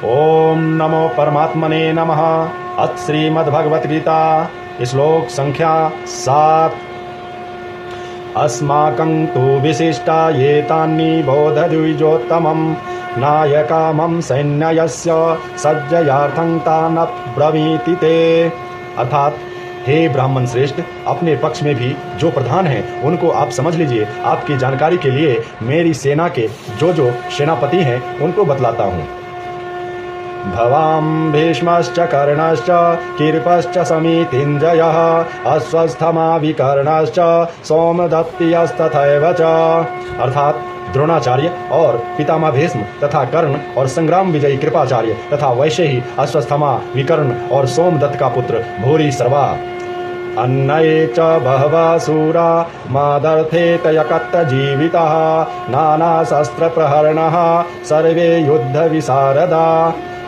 ओम नमो परमात्मने नमः। अथ श्रीमद्भगवद्गीता श्लोक संख्या 7। अस्माकं तु विशिष्टा एतानि बोधद्विजोत्तमं नायकामं सैन्यस्य सज्जयार्थं तान् ब्रवीति ते। अर्थात हे ब्राह्मण श्रेष्ठ, अपने पक्ष में भी जो प्रधान हैं उनको आप समझ लीजिए। आपकी जानकारी के लिए मेरी सेना के जो सेनापति हैं उनको बतलाता हूँ। भवाम भीष्मश्च कर्णश्च कीर्पश्च समितिञ्जयः अश्वस्थमा विकर्णश्च सोमदत्तियस्तथैव च। अर्थात द्रोणाचार्य और पितामह भीष्म तथा कर्ण और संग्राम विजयी कृपाचार्य तथा वैसे ही अश्वस्थमा विकर्ण और सोमदत्त का पुत्र भूरि सर्वा। अन्ये च बहवः शूरा मादर्थे तयकत्त जीवितः नानाशस्त्रप्रहरणः सर्वे युद्ध विशारदा।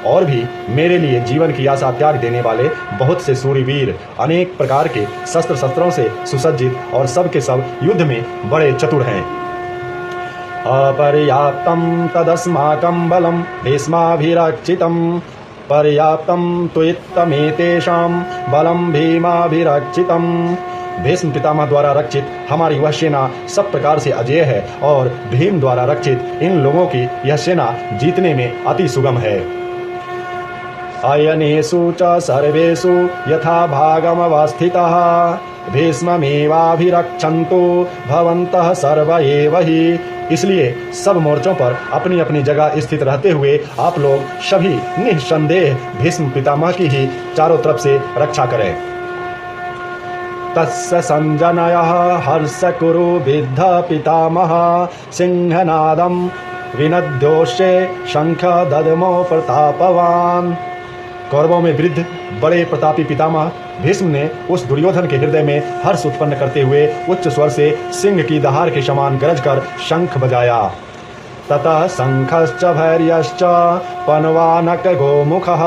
और भी मेरे लिए जीवन की आशा त्याग देने वाले बहुत से सूरवीर अनेक प्रकार के शस्त्रों से सुसज्जित और सब के सब युद्ध में बड़े चतुर हैं। अपर्याप्तं तदस्माकं बलं भीष्माभिरक्षितं पर्याप्तं त्वत्तमेतेषां बलं भीमाभिरक्षितं। भीष्म पितामह द्वारा रक्षित हमारी वह सेना सब प्रकार से अजेय है और भीम द्वारा रक्षित इन लोगों की यह सेना जीतने में अति सुगम है। अयनेषु च सर्वेषु यथा भागमवस्थितः भीष्ममेवाभिरक्षन्तु भवन्तः सर्व एव हि। इसलिए सब मोर्चों पर अपनी अपनी जगह स्थित रहते हुए आप लोग सभी निःसंदेह भीष्म पितामह की ही चारों तरफ से रक्षा करें। तस्य संजनयः हर्ष कुरु विद्ध पितामह सिंहनादं विनद्योष्ये शंख दद्मो प्रतापवान। कौरवों में वृद्ध बड़े प्रतापी पितामह भीष्म ने उस दुर्योधन के हृदय में हर्ष उत्पन्न करते हुए उच्च स्वर से सिंह की दहाड़ के समान गरजकर शंख बजाया। ततः शंखश्च भैर्यश्च पनवानक गोमुखः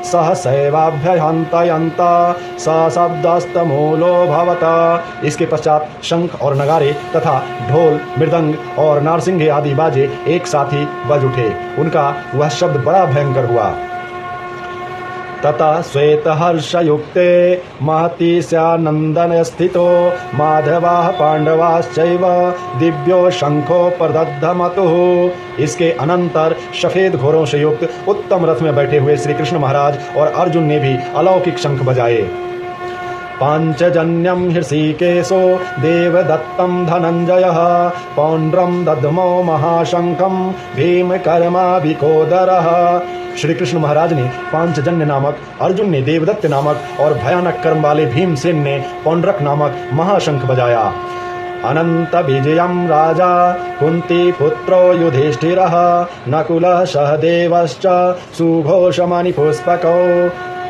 सहसैवाभ्यहन्तयन्त सशब्दस्तमूलो भवत। इसके पश्चात शंख और नगारे तथा ढोल मृदंग और नारसिंगे आदि बाजे एक साथ ही बज उठे। उनका वह शब्द बड़ा भयंकर हुआ। ततः श्वेतहर्षयुक्ते महतीस्यानन्दने स्थितो माधवाः पांडवाश्चैव दिव्यो शंखो प्रदद्धमतुः। इसके अनंतर सफेद घोड़ों से युक्त उत्तम रथ में बैठे हुए श्री कृष्ण महाराज और अर्जुन ने भी अलौकिक शंख बजाए। पांचजन्यं हृषीकेशो देवदत्तं धनंजयः पौंड्रं दद्मो महाशंखं भीमकर्माभिकोदरः। श्री कृष्ण महाराज ने पांचजन्य नामक, अर्जुन ने देवदत्त नामक और भयानक कर्म वाले भीमसेन ने पौंड्रक नामक महाशंख बजाया। अनंत विजयं राजा कुंती पुत्रो युधिष्ठिरः नकुलः सहदेवश्च सुघोषमणि पुष्पकौ।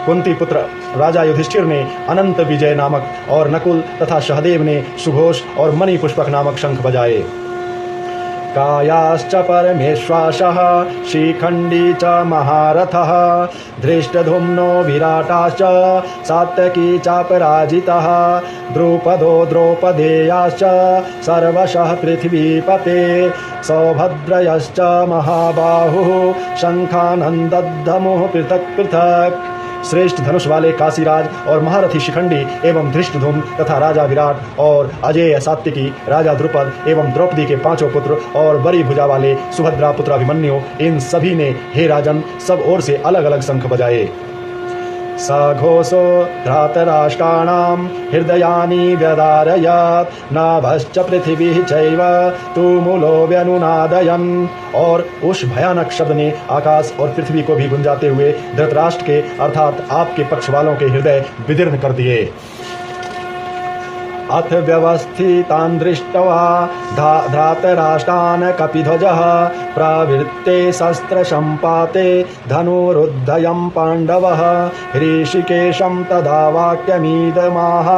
कुंती पुत्र राजा युधिष्ठिर ने अनंत विजय नामक और नकुल तथा सहदेव ने सुघोष और मणि पुष्पक नामक शंख बजाए। कायाश्च परमेश्वासः शिखंडी च महारथः धृष्टद्युम्नो विराटाश्च सात्यकी चापराजितः द्रुपदो द्रौपदेयाश्च सर्वशः पृथ्वीपते सौभद्रयश्च महाबाहुः शंखानन्दद्धमुः पृथक् पृथक्। श्रेष्ठ धनुष वाले काशीराज और महारथी शिखंडी एवं धृष्टद्युम्न तथा राजा विराट और अजेय सात्यकी राजा द्रुपद एवं द्रौपदी के पांचों पुत्र और बड़ी भुजा वाले सुभद्रा पुत्र अभिमन्यु, इन सभी ने हे राजन सब ओर से अलग अलग शंख बजाए। सघोषो धृतराष्ट्राणां हृदयानि व्यदारयत् नाभश्च पृथिवी चैव तुमुलो व्यनुनादयन्। और उस भयानक शब्द ने आकाश और पृथ्वी को भी गुंजाते हुए धृतराष्ट्र के अर्थात आपके पक्ष वालों के हृदय विदीर्ण कर दिए। अथ व्यवस्थितान् दृष्ट्वा धृतराष्ट्रान् कपिध्वजः प्रवृत्ते शस्त्रसम्पाते धनुरुद्धयं पाण्डवः ऋषिकेशं तदा वाक्यमिदमाह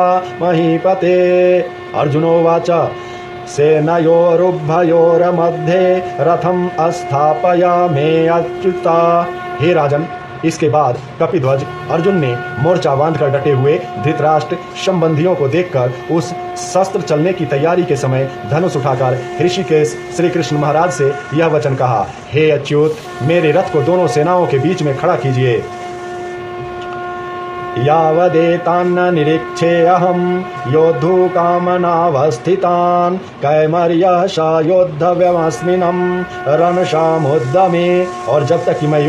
महीपते। अर्जुनोवाच सेनयोरुभयोर्मध्ये रथम् अस्थापयाम्यच्युता। हे राजन, इसके बाद कपिध्वज अर्जुन ने मोर्चा बांधकर डटे हुए धृतराष्ट्र संबंधियों को देखकर उस शस्त्र चलने की तैयारी के समय धनुष उठाकर ऋषिकेश श्री कृष्ण महाराज से यह वचन कहा, हे अच्युत, मेरे रथ को दोनों सेनाओं के बीच में खड़ा कीजिए। यावदेतान्न निरीक्षेऽहं योद्धु कामनावस्थितान् कैमर्यश योद्धव्यमस्मिनं रणशामुद्दमे। और जब तक कि मैं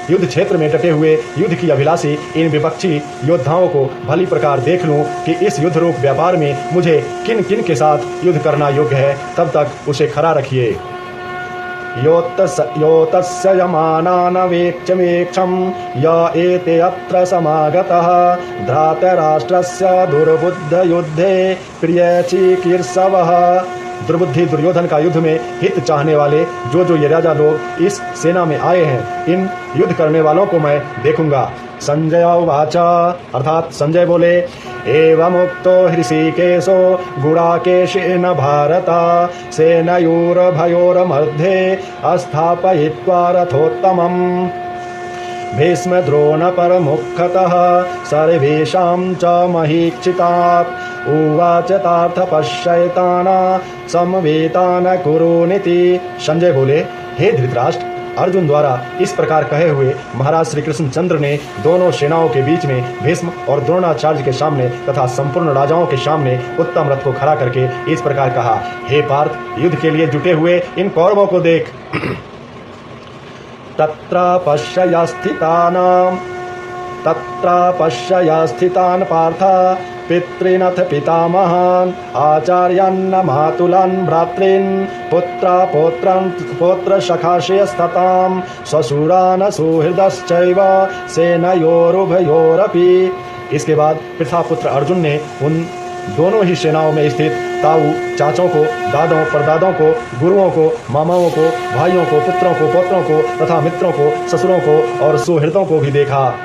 युद्ध क्षेत्र में डटे हुए युद्ध की अभिलाषी इन विपक्षी योद्धाओं को भली प्रकार देख लूं कि इस युद्ध रूप व्यापार में मुझे किन किन के साथ युद्ध करना योग्य है, तब तक उसे खड़ा रखिए। योतस्य यमानानवेक्षमेक्षं य एते अत्र समागतः धृतराष्ट्रस्य दुर्बुद्धयुद्धे प्रियचिकीर्षवः। दुर्बुद्धि दुर्योधन का युद्ध में हित चाहने वाले जो ये राजा लोग इस सेना में आए हैं, इन युद्ध करने वालों को मैं देखूंगा। संजय उवाच, अर्थात संजय बोले, एवमुक्तो हृषीकेशो गुडाकेशेन भारत सेनयोर्भयोर्मध्ये अस्थापयित्वा रथोत्तमम्। भीष्म द्रोण परमुख्यतः सर्वेषां च महीक्षितात् उवाच तार्थ पश्यैताना समवेतान कुरुनिति। संजय बोले, हे धृतराष्ट्र, अर्जुन द्वारा इस प्रकार कहे हुए महाराज श्री कृष्ण चंद्र ने दोनों सेनाओं के बीच में भीष्म और द्रोणाचार्य के सामने तथा संपूर्ण राजाओं के सामने उत्तम रथ को खड़ा करके इस प्रकार कहा, हे पार्थ, युद्ध के लिए जुटे हुए इन कौरवों को देख। तत्र पश्य स्थितान् पार्थ पितॄनथ पितामहान् आचार्यान् मातुलान् भ्रातॄन् पौत्र सखाशयस्ततां ससुरान् सुहृदश्चैव सेनयोरुभयोरपि। इसके बाद पितापुत्र अर्जुन ने उन दोनों ही सेनाओं में स्थित ताऊ, चाचों को, दादों, परदादों को, गुरुओं को, मामाओं को, भाइयों को, पुत्रों को, पौत्रों को तथा मित्रों को, ससुरों को और सुहृदों को भी देखा।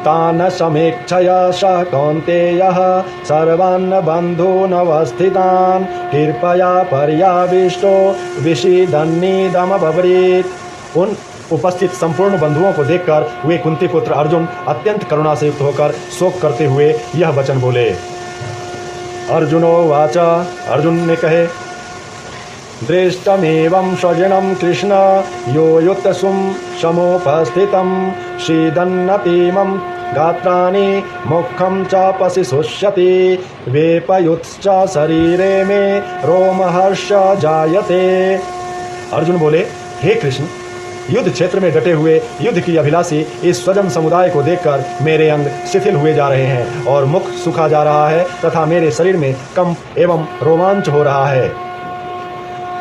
तान समीक्षय सह कौन्तेयः सर्वान् बन्धूनवस्थितान् कृपया पर्याविष्टो विषीदन्निदमब्रीत्। उन उपस्थित संपूर्ण बंधुओं को देखकर वे कुंती पुत्र अर्जुन अत्यंत करुणा से युक्त होकर शोक करते हुए यह वचन बोले। अर्जुनोवाच, अर्जुन ने कहे, दृष्टमेवं स्वजनं कृष्ण यो युत्सुं समुपस्थितं शीदन्नतीमं गात्राणि मुखं च पशिशुष्यति वेपयुत्श्च शरीरे मे रोमहर्ष जायते। अर्जुन बोले, हे कृष्ण, युद्ध क्षेत्र में डटे हुए युद्ध की अभिलाषी इस स्वजन समुदाय को देखकर मेरे अंग शिथिल हुए जा रहे हैं और मुख सूखा जा रहा है तथा मेरे शरीर में कंप एवं रोमांच हो रहा है।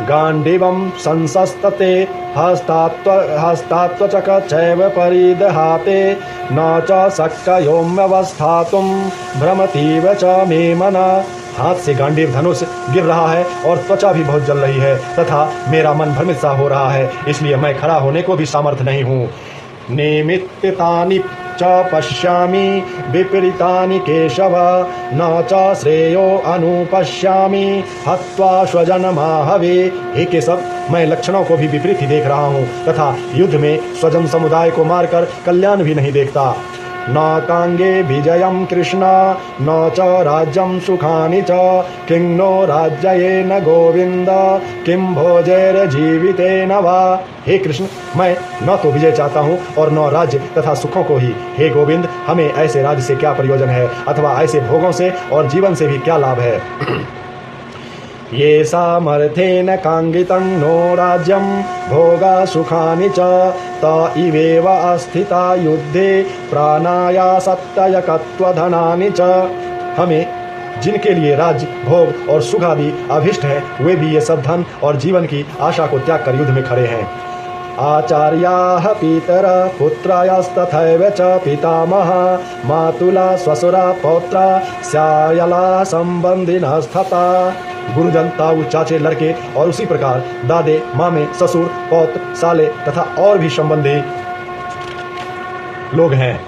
गांडीवं संसस्तते हस्तात्वचक चैव परिदहाते न च शक्योम्यवस्थातुं भ्रमतीव च मे मनः। हाथ से गांडीव धनुष गिर रहा है और त्वचा भी बहुत जल रही है तथा मेरा मन भ्रमित सा हो रहा है, इसलिए मैं खड़ा होने को भी सामर्थ नहीं हूँ। निमित्तानि च पश्यामि विपरीतानि केशव न च श्रेयो अनुपश्यामि हत्वा स्वजनमाहवे। हे केशव, मैं लक्षणों को भी विपरीत ही देख रहा हूँ तथा युद्ध में स्वजन समुदाय को मारकर कल्याण भी नहीं देखता। न कांगे विजयं कृष्ण न च राज्यं सुखानि च किं नो राज्येन गोविंद किं भोजैर्जीवितेन वा। हे कृष्ण, मैं न तो विजय चाहता हूँ और न राज्य तथा सुखों को ही। हे गोविंद, हमें ऐसे राज्य से क्या प्रयोजन है अथवा ऐसे भोगों से और जीवन से भी क्या लाभ है। ये सामर्थ्येन कांगितं नो राज्यं भोगा सुखानि च त इवेव अस्थिता युद्धे प्राणायासत्तयकत्वधनानि च। हमें जिनके लिए राज्य, भोग और सुख आदि अभिष्ट है, वे भी ये सब धन और जीवन की आशा को त्याग कर युद्ध में खड़े हैं। आचार्याः पितरा पुत्रायास्तथैव च पितामह मातुला स्वसुरा पौत्रा स्यायला संबंधिनस्तथा। गुरुजन, ताऊ, चाचे, लड़के और उसी प्रकार दादे, मामे, ससुर, पौत्र, साले तथा और भी संबंधी लोग हैं।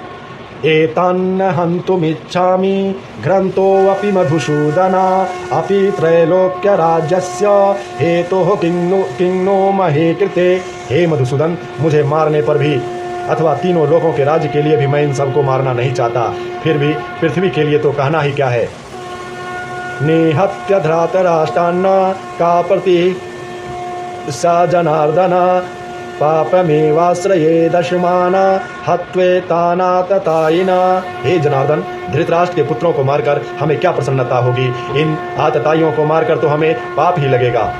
एतान्न हन्तुमिच्छामि ग्रन्थोऽपि मधुसूदना अपि त्रैलोक्यराज्यस्य हेतोः किन्नो महे कृते। हे मधुसूदन, मुझे मारने पर भी अथवा तीनों लोकों के राज्य के लिए भी मैं इन सबको मारना नहीं चाहता। फिर भी पृथ्वी के लिए तो कहना ही क्या है। निहत्य धृतराष्ट्रान्न का प्रति सा जनार्दन पापमेवाश्रये दशमाना हत्वेतानाततायिना। हे जनार्दन, धृतराष्ट्र के पुत्रों को मारकर हमें क्या प्रसन्नता होगी। इन आतताइयों को मारकर तो हमें पाप ही लगेगा।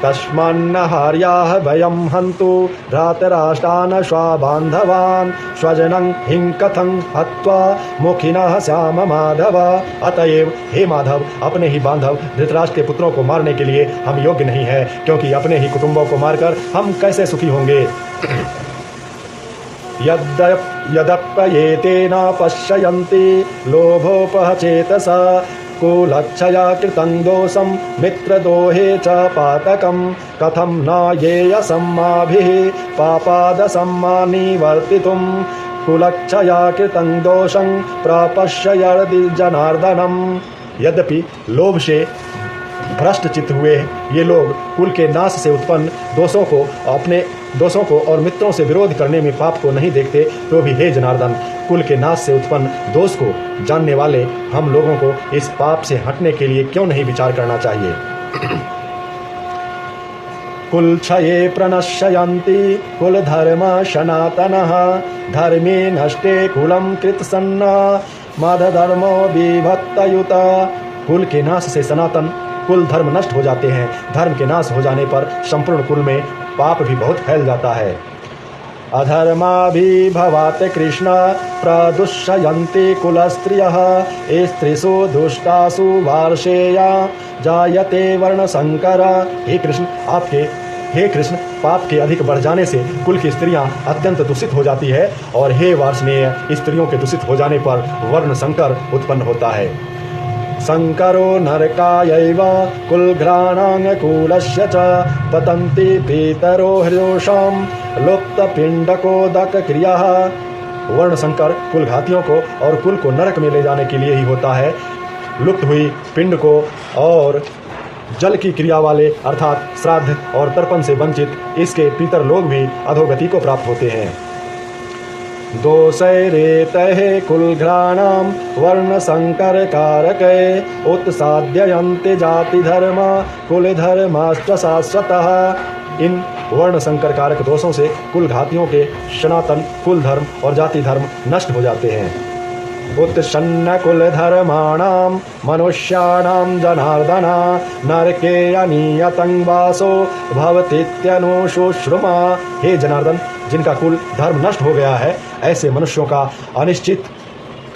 तस्मान्न हार्याः वयं हन्तु धृतराष्ट्रान् स्वबान्धवान् स्वजनं हिं कथं हत्वा मुखिनः श्याम माधव। अतएव हे माधव, अपने ही बांधव धृतराष्ट्र के पुत्रों को मारने के लिए हम योग्य नहीं है, क्योंकि अपने ही कुटुंबों को मारकर हम कैसे सुखी होंगे। यद्यप्येते न पश्यन्ति लोभोपहचेतसा कुलक्षया कृतं दोषं मित्रद्रोहे च पातकं कथं न येयसम्माभिः पापादसम्मानिवर्तितुं कुलक्षया कृतं दोषं प्रपश्यति जनार्दनम्। यद्यपि लोभ से भ्रष्ट चित्त हुए ये लोग कुल के नाश से उत्पन्न दोषों को और मित्रों से विरोध करने में पाप को नहीं देखते, तो भी हे जनार्दन, कुल के नाश से उत्पन्न दोष को जानने वाले हम लोगों को इस पाप से हटने के लिए क्यों नहीं विचार करना चाहिए। कुल क्षये प्रणश्यन्ति कुल धर्म सनातनः धर्मे नष्टे कुलम कृतसन्ना मद धर्मो विभक्तयुत। कुल के नाश से सनातन कुल धर्म नष्ट हो जाते हैं। धर्म के नाश हो जाने पर संपूर्ण कुल में पाप भी बहुत फैल जाता है। अधर्माभिभवात् कृष्ण प्रदुष्यन्ति कुलस्त्रियः स्त्रीषु दुष्टासु वार्षेया जायते वर्णशंकर। हे कृष्ण, पाप के अधिक बढ़ जाने से कुल की स्त्रियां अत्यंत दूषित हो जाती है, और हे वार्ष्णेय, स्त्रियों के दूषित हो जाने पर वर्ण संकर उत्पन्न होता है। शंकरो नरकायैव कुलघ्राणाङ्कुलस्य च पतन्ति पितरो हृदोषां लुप्तपिण्डकोदक क्रियाः। वर्ण संकर कुल घातियों को और कुल को नरक में ले जाने के लिए ही होता है। लुप्त हुई पिंड को और जल की क्रिया वाले अर्थात श्राद्ध और तर्पण से वंचित इसके पितर लोग भी अधोगति को प्राप्त होते हैं। दोषैरेतैः कुलघ्राणां वर्णसंकरकारकै उत्साद्यन्ते जातिधर्म कुलधर्माश्च शाश्वतः। इन वर्ण संकर कारक दोषों से कुल घातियों के सनातन कुल धर्म और जाति धर्म नष्ट हो जाते हैं। उत्सन्न कुलधर्माणां मनुष्याणां जनार्दन नरके अनियतं वासो भवतीत्यनुशुश्रुमा। हे जनार्दन, जिनका कुल धर्म नष्ट हो गया है, ऐसे मनुष्यों का अनिश्चित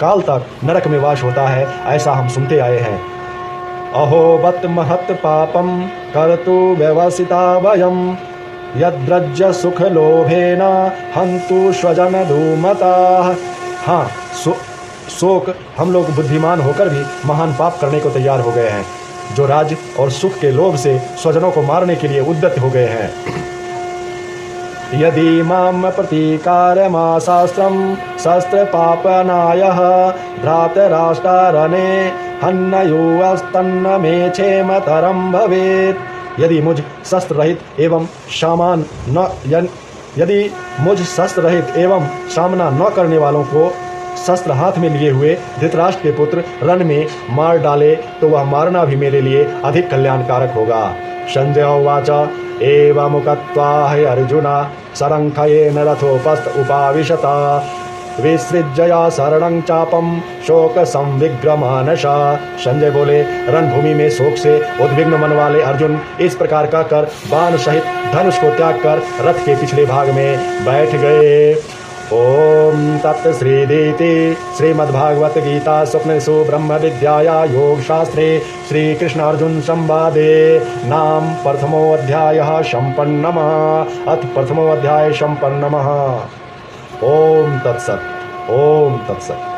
काल तक नरक में वास होता है, ऐसा हम सुनते आए हैं। अहो बत महत् पापम कर्तु व्यवसिता वयम यद्रज्य सुख लोभेन हंतु स्वजन धूमता। हाँ, शोक हम लोग बुद्धिमान होकर भी महान पाप करने को तैयार हो गए हैं, जो राज्य और सुख के लोभ से स्वजनों को मारने के लिए उद्यत हो गए हैं। यदि माम प्रतीकारमाशास्त्रं शस्त्रपापनायः धृतराष्ट्ररणे हन्नयुस्तन्न मे क्षेमतरं भवेत्। यदि मुझ शस्त्र रहित एवं सामना न करने वालों को शस्त्र हाथ में लिए हुए धृतराष्ट्र के पुत्र रण में मार डाले, तो वह मारना भी मेरे लिए अधिक कल्याणकारक होगा। संजय उवाच एवमुक्त्वा अर्जुना सरंखयेन रथोपस्थ उपाविशता विसृज्य शरणं चापम शोक संविग्न मानसा। संजय बोले, रणभूमि में शोक से उद्विग्न मन वाले अर्जुन इस प्रकार कहकर बाण सहित धनुष को त्याग कर रथ के पिछले भाग में बैठ गए। ओम तत् श्रीदिति श्रीमद्भागवत गीता स्वप्नेषु ब्रह्म विद्याया योग शास्त्रे श्री कृष्ण अर्जुन संवादे नाम प्रथमोऽध्यायः सम्पन्नः। अथ प्रथमोऽध्यायः सम्पन्नः। ओम तत्सत्। ओम तत्सत्।